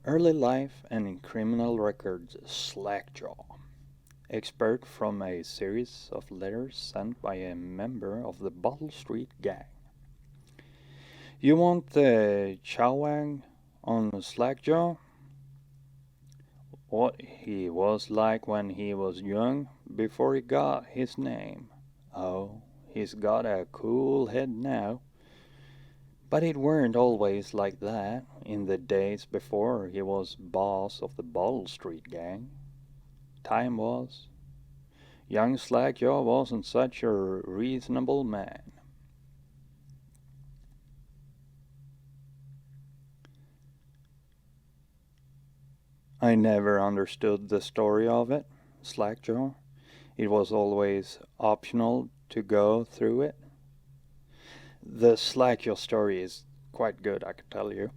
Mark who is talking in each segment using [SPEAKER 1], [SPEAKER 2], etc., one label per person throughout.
[SPEAKER 1] Early life and criminal records Slackjaw, expert from a series of letters sent by a member of the Bottle Street Gang. You want the chowang on Slackjaw? What he was like when he was young, before he got his name. Oh, he's got a cool head now. But it weren't always like that in the days before he was boss of the Bottle Street Gang. Time was. Young Slackjaw wasn't such a reasonable man. I never understood the story of it, Slackjaw. It was always optional to go through it. The Slackjaw story is quite good, I can tell you.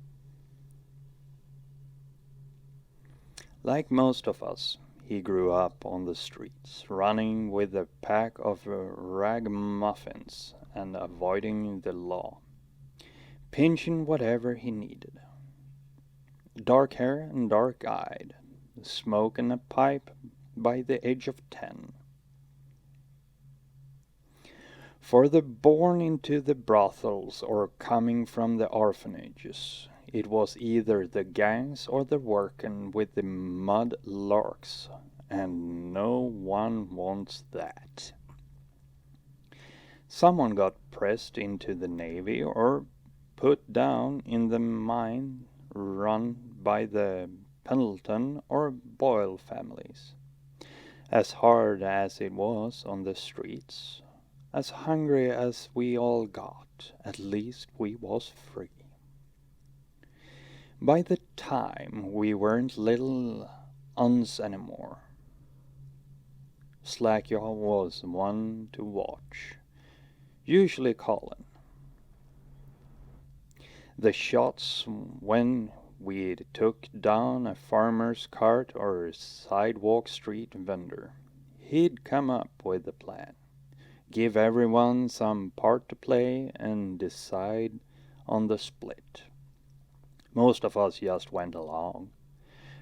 [SPEAKER 1] Like most of us, he grew up on the streets, running with a pack of ragamuffins and avoiding the law, pinching whatever he needed. Dark hair and dark-eyed, smoking a pipe by the age of 10. For the born into the brothels or coming from the orphanages, it was either the gangs or the working with the mud larks, and no one wants that. Someone got pressed into the Navy or put down in the mine run by the Pendleton or Boyle families. As hard as it was on the streets, as hungry as we all got, at least we was free. By the time we weren't little uns anymore, Slackjaw was one to watch, usually Colin. The shots when we took down a farmer's cart or a sidewalk street vendor. He'd come up with a plan, give everyone some part to play, and decide on the split. Most of us just went along,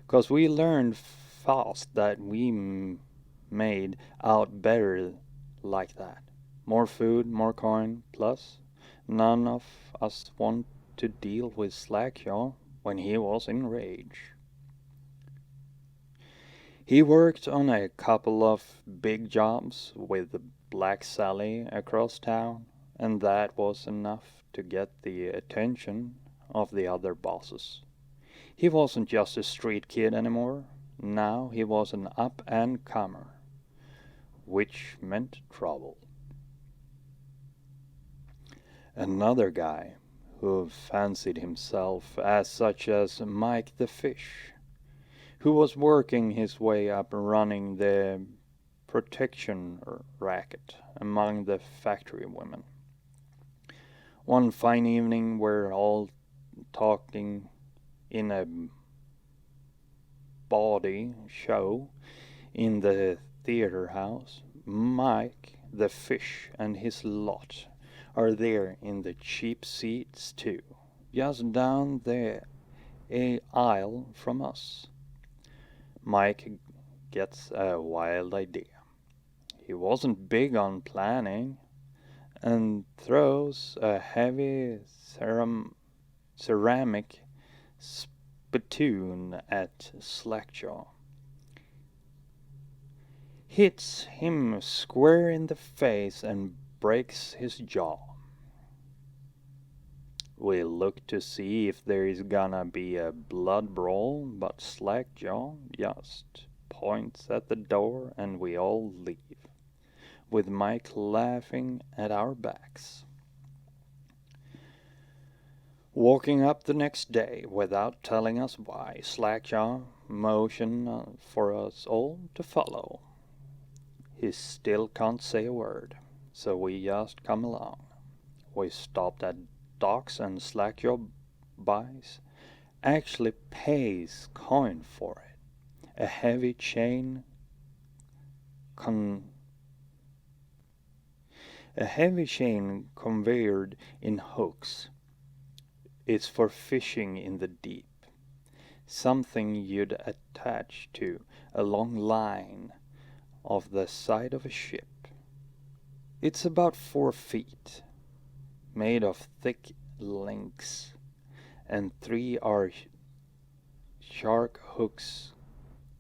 [SPEAKER 1] 'cause we learned fast that we made out better like that. More food, more coin, plus none of us want to deal with Slackjaw when he was in rage. He worked on a couple of big jobs with Black Sally across town, and that was enough to get the attention of the other bosses. He wasn't just a street kid anymore. Now he was an up-and-comer, which meant trouble. Another guy who fancied himself as such as Mike the Fish, who was working his way up running the protection racket among the factory women. One fine evening we're all talking in a bawdy show in the theater house. Mike the Fish and his lot are there in the cheap seats too, just down the aisle from us. Mike gets a wild idea. He wasn't big on planning, and throws a heavy ceramic spittoon at Slackjaw. Hits him square in the face and breaks his jaw. We look to see if there is gonna be a blood brawl, but Slackjaw just points at the door and we all leave, with Mike laughing at our backs. Walking up the next day without telling us why, Slackjaw motioned for us all to follow. He still can't say a word, so we just come along. We stopped at Docks and Slackjaw actually pays coin for it. A heavy chain conveyed in hooks. It's for fishing in the deep. something you'd attach to a long line of the side of a ship. It's about 4 feet, made of thick links, and 3 are shark hooks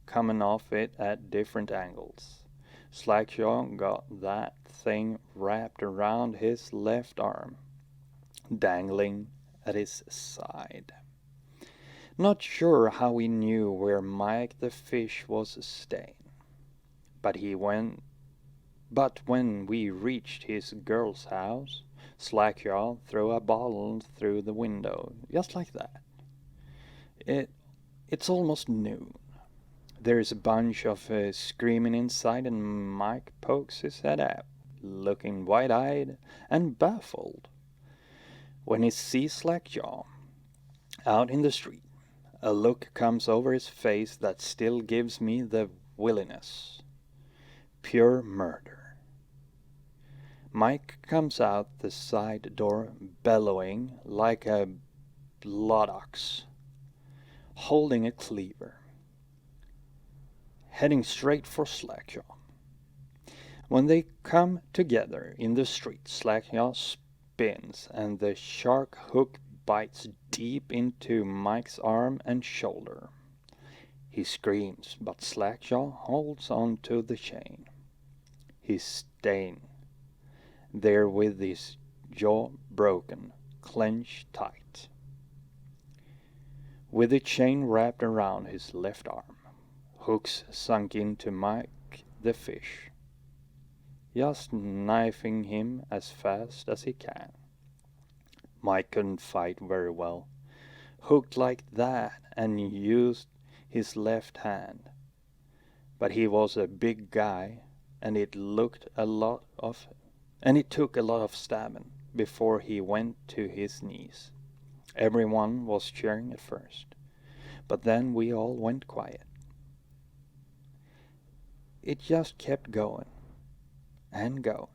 [SPEAKER 1] coming off it at different angles. Slackjaw got that thing wrapped around his left arm, dangling at his side. Not sure how he knew where Mike the fish was staying, but when we reached his girl's house, Slackjaw threw a bottle through the window, just like that. It's almost noon. There's a bunch of screaming inside, and Mike pokes his head out, looking wide-eyed and baffled. When he sees Slackjaw out in the street, a look comes over his face that still gives me the williness. Pure murder. Mike comes out the side door bellowing like a blood ox, holding a cleaver, heading straight for Slackjaw. When they come together in the street, Slackjaw spins and the shark hook bites deep into Mike's arm and shoulder. He screams, but Slackjaw holds on to the chain. He's staying there with his jaw broken, clenched tight, with the chain wrapped around his left arm, hooks sunk into Mike the fish, just knifing him as fast as he can. Mike couldn't fight very well, hooked like that, and used his left hand. But he was a big guy, and it took a lot of stabbing before he went to his knees. Everyone was cheering at first, but then we all went quiet. It just kept going and going,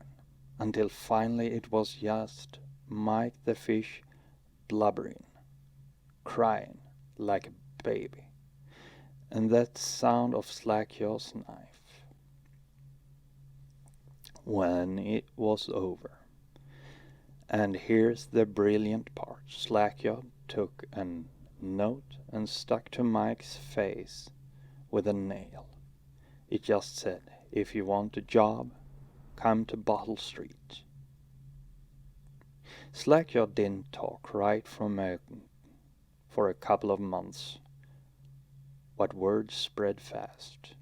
[SPEAKER 1] until finally it was just Mike the fish blubbering, crying like a baby, and that sound of Slackjaw's knife. When it was over, and here's the brilliant part, Slackjaw took a note and stuck to Mike's face with a nail. It just said, "If you want a job, come to Bottle Street." Slackjaw didn't talk right for a couple of months, but word spread fast.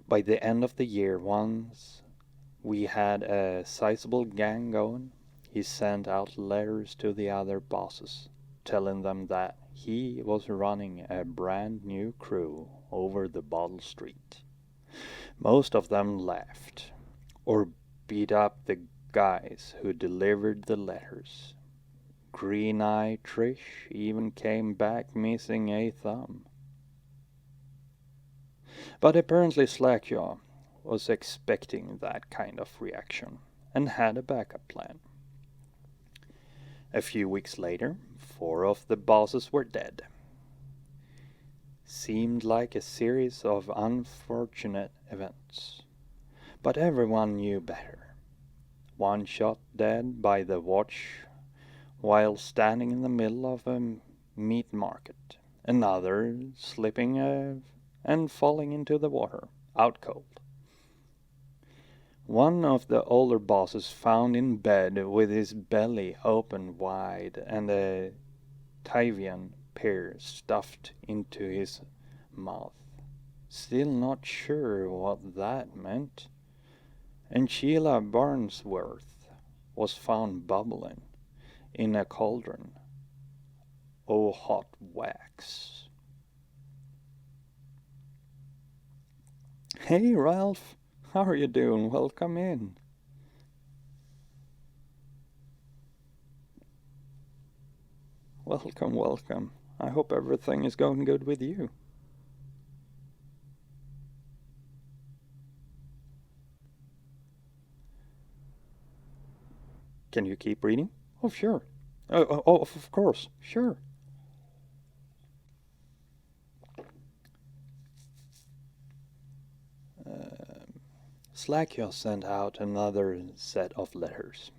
[SPEAKER 1] By the end of the year, once we had a sizable gang going, he sent out letters to the other bosses, telling them that he was running a brand new crew over the Bottle Street. Most of them laughed, or beat up the guys who delivered the letters. Green-eyed Trish even came back missing a thumb. But apparently Slackjaw was expecting that kind of reaction and had a backup plan. A few weeks later, 4 of the bosses were dead. Seemed like a series of unfortunate events, but everyone knew better. One shot dead by the watch while standing in the middle of a meat market. Another slipping and falling into the water, out cold. One of the older bosses found in bed with his belly open wide and a Tyvian pear stuffed into his mouth. Still not sure what that meant. And Sheila Barnsworth was found bubbling in a cauldron o' hot wax. "Hey, Ralph, how are you doing? Welcome in." "Welcome, welcome. I hope everything is going good with you." "Can you keep reading?" "Oh, sure. Oh, of course, sure." Slackjaw sent out another set of letters,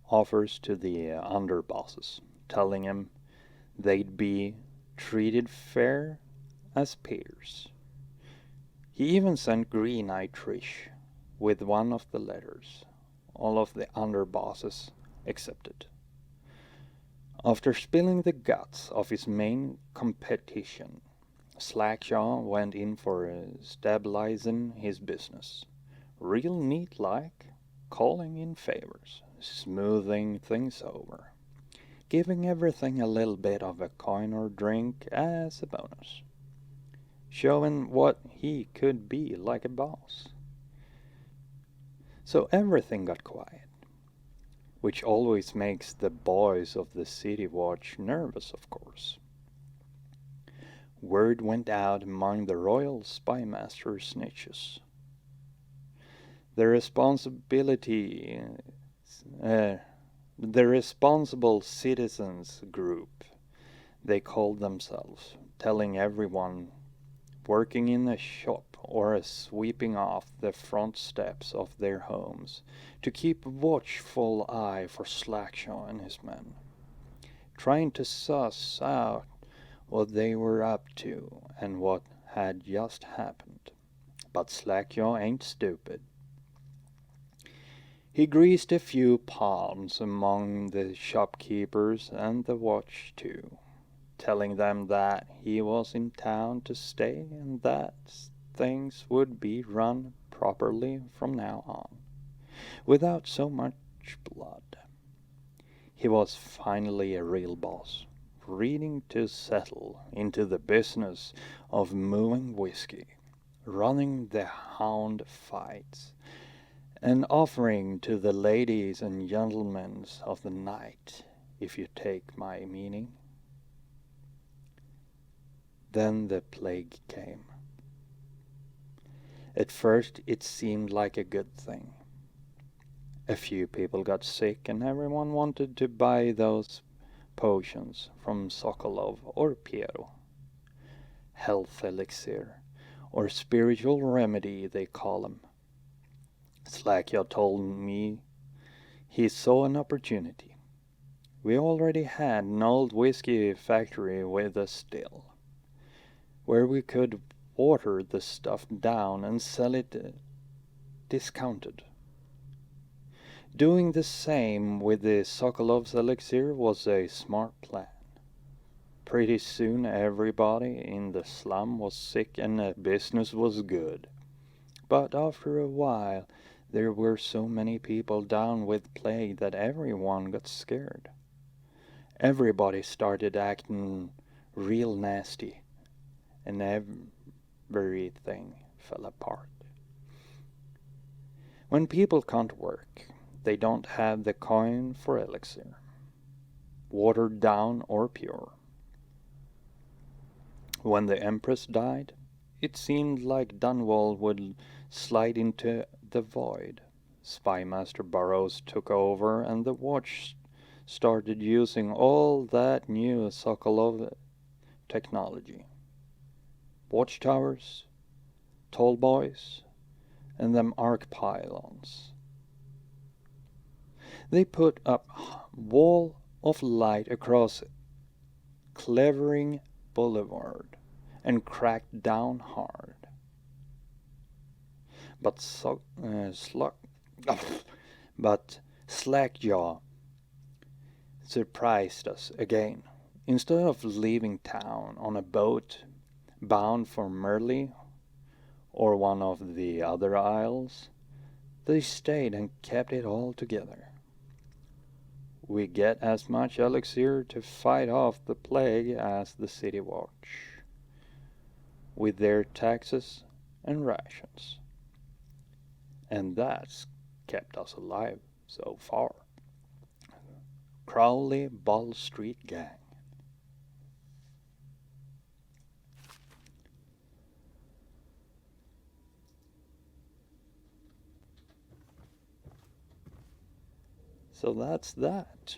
[SPEAKER 1] offers to the underbosses, telling them they'd be treated fair as peers. He even sent Green-Eyed Trish with one of the letters. All of the underbosses accepted. After spilling the guts of his main competition, Slackjaw went in for stabilizing his business. Real neat-like, calling in favors, smoothing things over, giving everything a little bit of a coin or drink as a bonus, showing what he could be like a boss. So everything got quiet, which always makes the boys of the City Watch nervous, of course. Word went out among the royal spymaster snitches. The responsible citizens group, they called themselves, telling everyone working in a shop or sweeping off the front steps of their homes to keep a watchful eye for Slackjaw and his men, trying to suss out what they were up to and what had just happened. But Slackjaw ain't stupid. He greased a few palms among the shopkeepers and the watch too, telling them that he was in town to stay and that things would be run properly from now on, without so much blood. He was finally a real boss, ready to settle into the business of moving whiskey, running the hound fights, and offering to the ladies and gentlemen of the night, if you take my meaning. Then the plague came. At first it seemed like a good thing. A few people got sick and everyone wanted to buy those potions from Sokolov or Piero. Health elixir, or spiritual remedy they call them. Slackjaw told me he saw an opportunity. We already had an old whiskey factory with us still, where we could water the stuff down and sell it discounted. Doing the same with the Sokolov's elixir was a smart plan. Pretty soon everybody in the slum was sick and the business was good. But after a while there were so many people down with plague that everyone got scared. Everybody started acting real nasty, and everything fell apart. When people can't work, they don't have the coin for elixir, watered down or pure. When the Empress died, it seemed like Dunwall would slide into the void. Spymaster Burroughs took over and the watch started using all that new Sokolov technology. Watchtowers, tall boys, and them arc pylons. They put up wall of light across Clevering Boulevard and cracked down hard. But Slackjaw surprised us again. Instead of leaving town on a boat bound for Merle or one of the other isles, they stayed and kept it all together. We get as much elixir to fight off the plague as the City Watch, with their taxes and rations. And that's kept us alive so far. Crowley Ball Street Gang. So that's that.